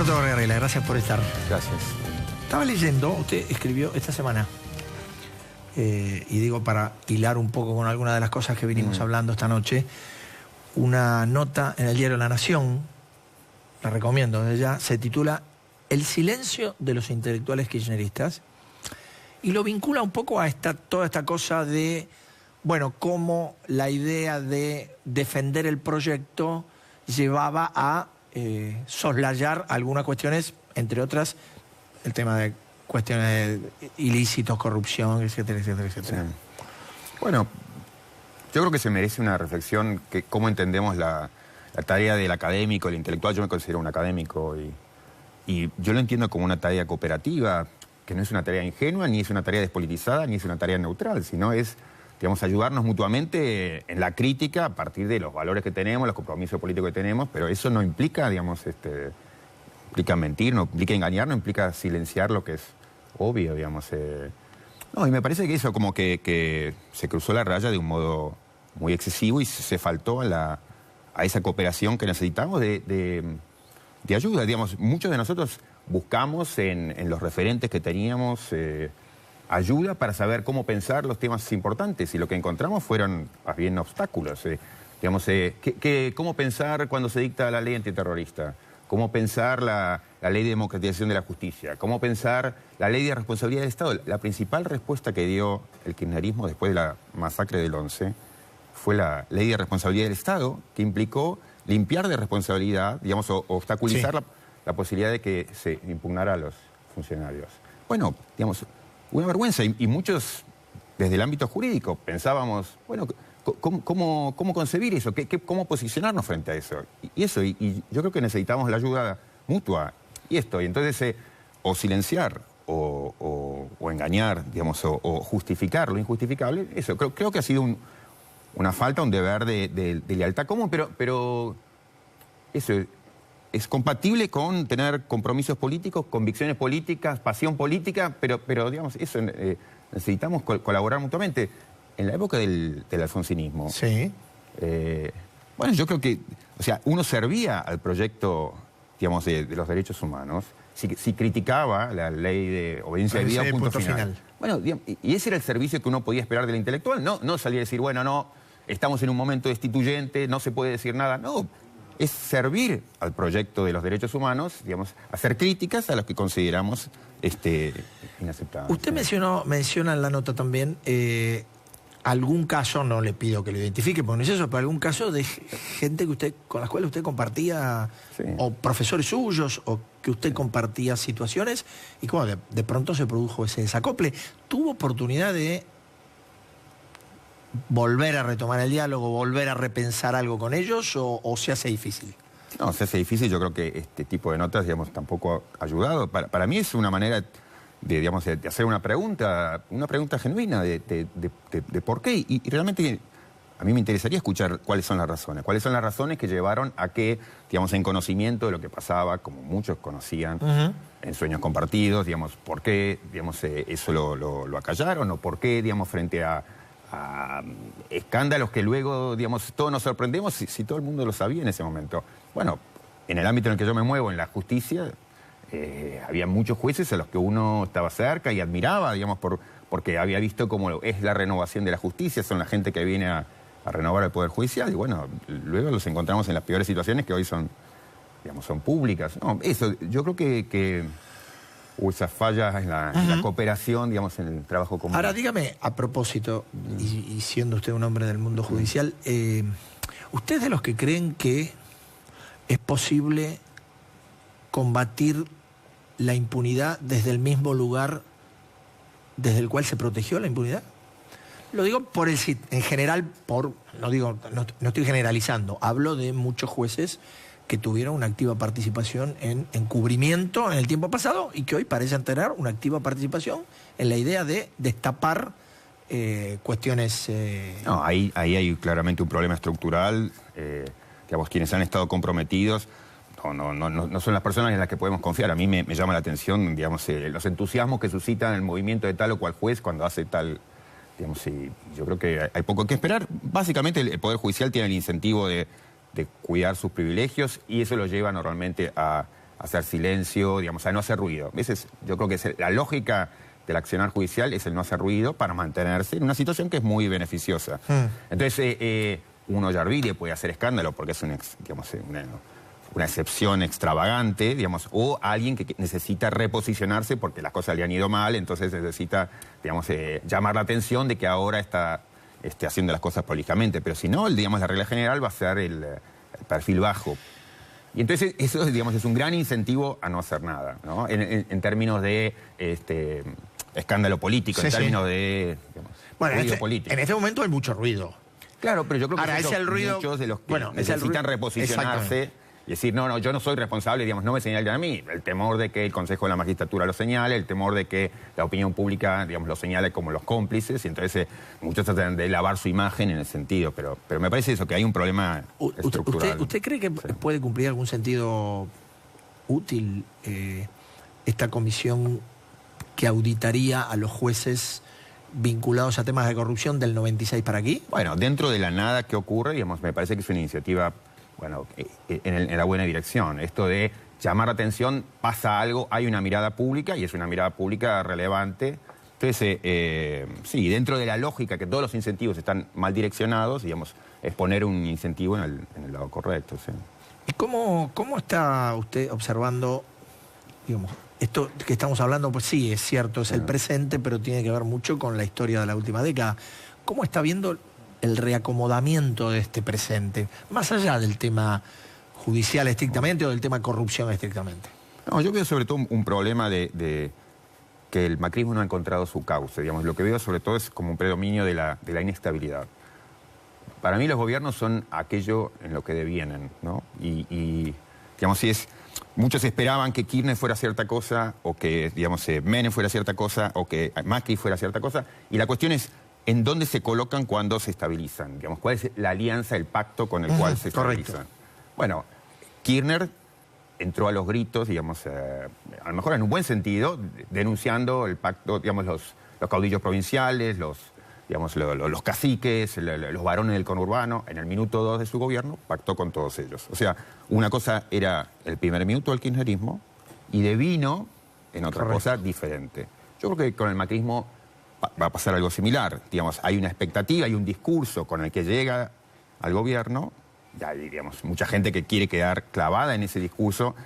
Roberto Vargarela, gracias por estar. Gracias. Estaba leyendo, usted escribió esta semana, y digo para hilar un poco con alguna de las cosas que vinimos hablando esta noche, una nota en el diario La Nación, la recomiendo desde ya, se titula El silencio de los intelectuales kirchneristas, y lo vincula un poco a toda esta cosa de, bueno, cómo la idea de defender el proyecto llevaba a soslayar algunas cuestiones, entre otras, el tema de cuestiones de ilícitos, corrupción, etcétera, etcétera, etcétera. Sí. Bueno, yo creo que se merece una reflexión que cómo entendemos la tarea del académico, el intelectual. Yo me considero un académico y yo lo entiendo como una tarea cooperativa, que no es una tarea ingenua, ni es una tarea despolitizada, ni es una tarea neutral, sino es, digamos, ayudarnos mutuamente en la crítica a partir de los valores que tenemos, los compromisos políticos que tenemos, pero eso no implica, digamos, implica mentir, no implica engañar, no implica silenciar lo que es obvio, digamos. No, y me parece que eso como que se cruzó la raya de un modo muy excesivo y se faltó a esa cooperación que necesitamos de ayuda. Digamos, muchos de nosotros buscamos en los referentes que teníamos ayuda para saber cómo pensar los temas importantes, y lo que encontramos fueron más bien obstáculos. Digamos, cómo pensar cuando se dicta la ley antiterrorista, cómo pensar la ley de democratización de la justicia, cómo pensar la ley de responsabilidad del Estado. La principal respuesta que dio el kirchnerismo después de la masacre del 11 fue la ley de responsabilidad del Estado, que implicó limpiar de responsabilidad, digamos, o obstaculizar la posibilidad de que se impugnara a los funcionarios. Bueno, digamos, una vergüenza, y muchos desde el ámbito jurídico pensábamos, bueno, ¿cómo concebir eso? ¿Cómo posicionarnos frente a eso? Y yo creo que necesitamos la ayuda mutua. Y entonces, o silenciar, o engañar, digamos, o justificar lo injustificable, eso. Creo que ha sido una falta, un deber de lealtad común, pero eso es compatible con tener compromisos políticos, convicciones políticas, pasión política, pero digamos, eso necesitamos colaborar mutuamente. En la época del alfonsinismo, sí. Bueno, yo creo que, o sea, uno servía al proyecto, digamos, de los derechos humanos, si criticaba la ley de obediencia de vida, punto final. Bueno, digamos, y ese era el servicio que uno podía esperar del intelectual, no salir a decir, bueno, no, estamos en un momento destituyente, no se puede decir nada, no. Es servir al proyecto de los derechos humanos, digamos, hacer críticas a los que consideramos inaceptables. Usted menciona en la nota también algún caso, no le pido que lo identifique, porque no es eso, pero algún caso de gente con las cuales usted compartía, sí, o profesores suyos, o que usted compartía situaciones, y como de pronto se produjo ese desacople. ¿Tuvo oportunidad de volver a retomar el diálogo, volver a repensar algo con ellos, o se hace difícil? No, se hace difícil. Yo creo que este tipo de notas, digamos, tampoco ha ayudado. Para mí es una manera digamos, de hacer una pregunta genuina de por qué. Y realmente a mí me interesaría escuchar cuáles son las razones que llevaron a que, digamos, en conocimiento de lo que pasaba, como muchos conocían, en sueños compartidos, digamos, por qué, digamos, eso lo acallaron, o por qué, digamos, frente a escándalos que luego, digamos, todos nos sorprendemos si todo el mundo lo sabía en ese momento. Bueno, en el ámbito en el que yo me muevo, en la justicia, había muchos jueces a los que uno estaba cerca y admiraba, digamos, porque había visto cómo es la renovación de la justicia, son la gente que viene a renovar el Poder Judicial, y bueno, luego los encontramos en las peores situaciones que hoy son públicas. No, eso, yo creo que hubo esas fallas en la cooperación, digamos, en el trabajo común. Ahora, dígame, a propósito, y siendo usted un hombre del mundo judicial, ¿usted es de los que creen que es posible combatir la impunidad desde el mismo lugar desde el cual se protegió la impunidad? Lo digo en general, no estoy generalizando, hablo de muchos jueces que tuvieron una activa participación en encubrimiento en el tiempo pasado y que hoy parecen tener una activa participación en la idea de destapar cuestiones... No, ahí hay claramente un problema estructural. Digamos, quienes han estado comprometidos no son las personas en las que podemos confiar. A mí me llama la atención, digamos, los entusiasmos que suscitan el movimiento de tal o cual juez cuando hace tal... Digamos, yo creo que hay poco que esperar. Básicamente el Poder Judicial tiene el incentivo de cuidar sus privilegios, y eso lo lleva normalmente a hacer silencio, digamos, a no hacer ruido. Yo creo que la lógica del accionar judicial es el no hacer ruido para mantenerse en una situación que es muy beneficiosa. Entonces, uno Yarvide puede hacer escándalo porque es una excepción extravagante, digamos, o alguien que necesita reposicionarse porque las cosas le han ido mal, entonces necesita, digamos, llamar la atención de que ahora está haciendo las cosas prolijamente. Pero si no, digamos, la regla general va a ser el perfil bajo. Y entonces eso, digamos, es un gran incentivo a no hacer nada, ¿no? En términos de escándalo político, en términos de ruido político. En este momento hay mucho ruido. Claro, pero yo creo que ahora, es el ruido, muchos de los que necesitan reposicionarse y decir, no, yo no soy responsable, digamos, no me señalen a mí. El temor de que el Consejo de la Magistratura lo señale, el temor de que la opinión pública, digamos, lo señale como los cómplices, y entonces muchos tratan de lavar su imagen en ese sentido, pero me parece eso, que hay un problema estructural. ¿Usted cree que puede cumplir algún sentido útil esta comisión que auditaría a los jueces vinculados a temas de corrupción del 96 para aquí? Bueno, dentro de la nada que ocurre, digamos, me parece que es una iniciativa, bueno, en la buena dirección. Esto de llamar la atención, pasa algo, hay una mirada pública y es una mirada pública relevante. Entonces, sí, dentro de la lógica que todos los incentivos están mal direccionados, digamos, es poner un incentivo en el lado correcto. Sí. ¿Y cómo está usted observando, digamos, esto que estamos hablando? Pues sí, es cierto, es el presente, pero tiene que ver mucho con la historia de la última década. ¿Cómo está viendo el reacomodamiento de este presente, más allá del tema judicial estrictamente o del tema corrupción estrictamente? No, yo veo sobre todo un problema de que el macrismo no ha encontrado su cauce. Digamos, lo que veo sobre todo es como un predominio de la inestabilidad. Para mí los gobiernos son aquello en lo que devienen, ¿no? Y digamos, si es... Muchos esperaban que Kirchner fuera cierta cosa, o que, digamos, Menem fuera cierta cosa, o que Macri fuera cierta cosa, y la cuestión es en dónde se colocan cuando se estabilizan. Digamos, cuál es la alianza, el pacto con el cual se estabilizan. Correcto. Bueno, Kirchner entró a los gritos, digamos, a lo mejor en un buen sentido, denunciando el pacto, digamos, los caudillos provinciales, los caciques, los varones del conurbano. En el minuto 2 de su gobierno pactó con todos ellos. O sea, una cosa era el primer minuto del kirchnerismo y devino en otra cosa diferente. Yo creo que con el macrismo va a pasar algo similar. Digamos, hay una expectativa, hay un discurso con el que llega al gobierno, ya hay, digamos, mucha gente que quiere quedar clavada en ese discurso.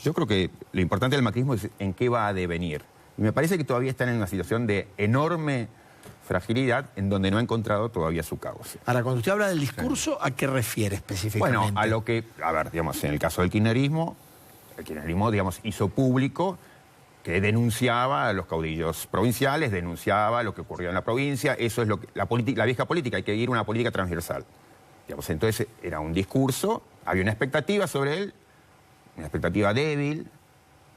Yo creo que lo importante del macrismo es en qué va a devenir. Y me parece que todavía están en una situación de enorme fragilidad en donde no ha encontrado todavía su cauce. Ahora, cuando usted habla del discurso, ¿a qué refiere específicamente? Bueno, a lo que, a ver, digamos, en el caso del kirchnerismo, digamos, hizo público que denunciaba a los caudillos provinciales, denunciaba lo que ocurría en la provincia. Eso es lo que la vieja política, hay que ir a una política transversal. Digamos, entonces era un discurso, había una expectativa sobre él, una expectativa débil,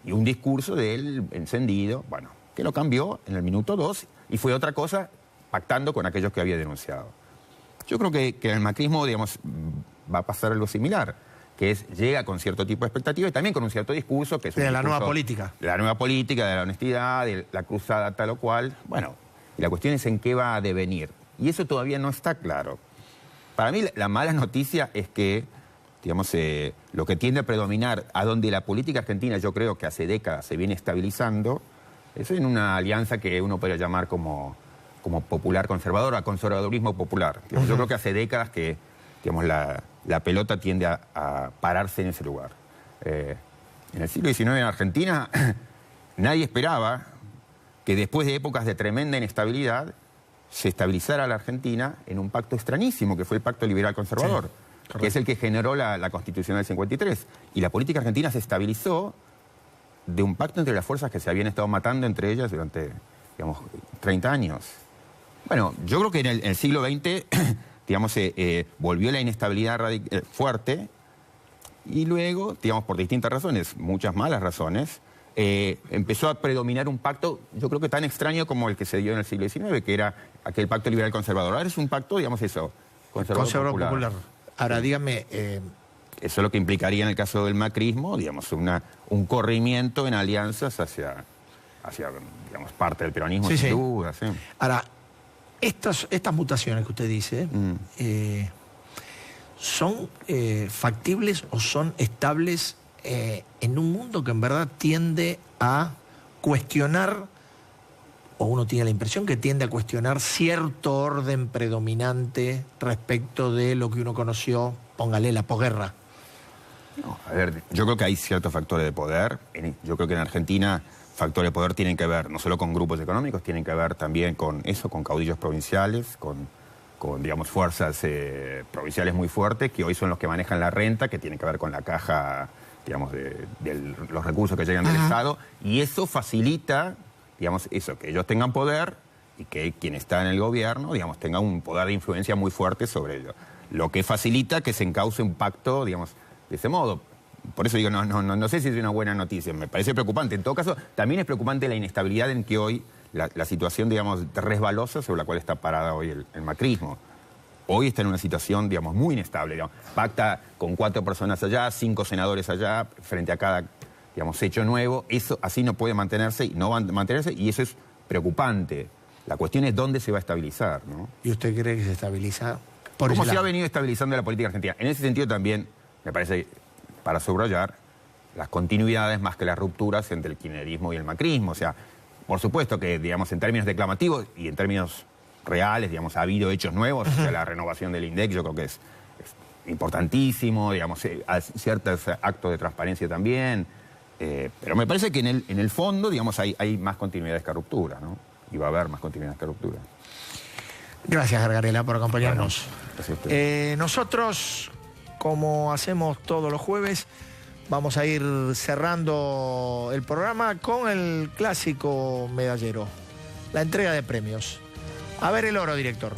y un discurso de él encendido, bueno, que lo cambió en el minuto 2 y fue otra cosa pactando con aquellos que había denunciado. Yo creo que en el macrismo, digamos, va a pasar algo similar, que es, llega con cierto tipo de expectativa y también con un cierto discurso que es de la nueva política. De la nueva política, de la honestidad, de la cruzada tal o cual. Bueno, y la cuestión es en qué va a devenir. Y eso todavía no está claro. Para mí la mala noticia es que, digamos, lo que tiende a predominar, a donde la política argentina yo creo que hace décadas se viene estabilizando, es en una alianza que uno podría llamar como popular conservador, a conservadurismo popular. Digamos, yo creo que hace décadas que, digamos, la pelota tiende a pararse en ese lugar. En el siglo XIX en Argentina nadie esperaba que después de épocas de tremenda inestabilidad se estabilizara la Argentina en un pacto extrañísimo, que fue el Pacto Liberal Conservador, sí, que es el que generó la Constitución del 53. Y la política argentina se estabilizó de un pacto entre las fuerzas que se habían estado matando entre ellas durante, digamos, 30 años. Bueno, yo creo que en el siglo XX, digamos, volvió la inestabilidad fuerte y luego, digamos, por distintas razones, muchas malas razones, empezó a predominar un pacto, yo creo que tan extraño como el que se dio en el siglo XIX, que era aquel pacto liberal conservador. Ahora es un pacto, digamos eso, conservador popular. Ahora, dígame... Eso es lo que implicaría en el caso del macrismo, digamos, un corrimiento en alianzas hacia digamos, parte del peronismo, sin duda. Sí. Ahora, estas mutaciones que usted dice, ¿son factibles o son estables en un mundo que en verdad tiende a cuestionar, o uno tiene la impresión que tiende a cuestionar cierto orden predominante respecto de lo que uno conoció, póngale, la posguerra. No, a ver, yo creo que hay ciertos factores de poder. Yo creo que en Argentina factores de poder tienen que ver no solo con grupos económicos, tienen que ver también con eso, con caudillos provinciales, con digamos, fuerzas provinciales muy fuertes, que hoy son los que manejan la renta, que tienen que ver con la caja, digamos, de los recursos que llegan del Estado, y eso facilita, digamos, eso, que ellos tengan poder y que quien está en el gobierno, digamos, tenga un poder de influencia muy fuerte sobre ellos. Lo que facilita que se encauce un pacto, digamos, de ese modo. Por eso digo, no sé si es una buena noticia, me parece preocupante. En todo caso, también es preocupante la inestabilidad en que hoy la situación, digamos, resbalosa sobre la cual está parada hoy el macrismo. Hoy está en una situación, digamos, muy inestable. Digamos. Pacta con 4 personas allá, 5 senadores allá, frente a cada, digamos, hecho nuevo. Eso así no puede mantenerse y no va a mantenerse, y eso es preocupante. La cuestión es dónde se va a estabilizar, ¿no? ¿Y usted cree que se estabiliza por ¿Cómo ese se ha lado? venido estabilizando la política argentina? En ese sentido también, me parece, para subrayar, las continuidades más que las rupturas entre el kirchnerismo y el macrismo. O sea, por supuesto que, digamos, en términos declamativos y en términos reales, digamos, ha habido hechos nuevos. O sea, la renovación del INDEC yo creo que es importantísimo, digamos, ciertos actos de transparencia también. Pero me parece que en el fondo, digamos, hay más continuidades que ruptura, ¿no? Y va a haber más continuidades que ruptura. Gracias, Gargarella, por acompañarnos. Bueno, gracias a usted. Nosotros, como hacemos todos los jueves, vamos a ir cerrando el programa con el clásico medallero, la entrega de premios. A ver el oro, director.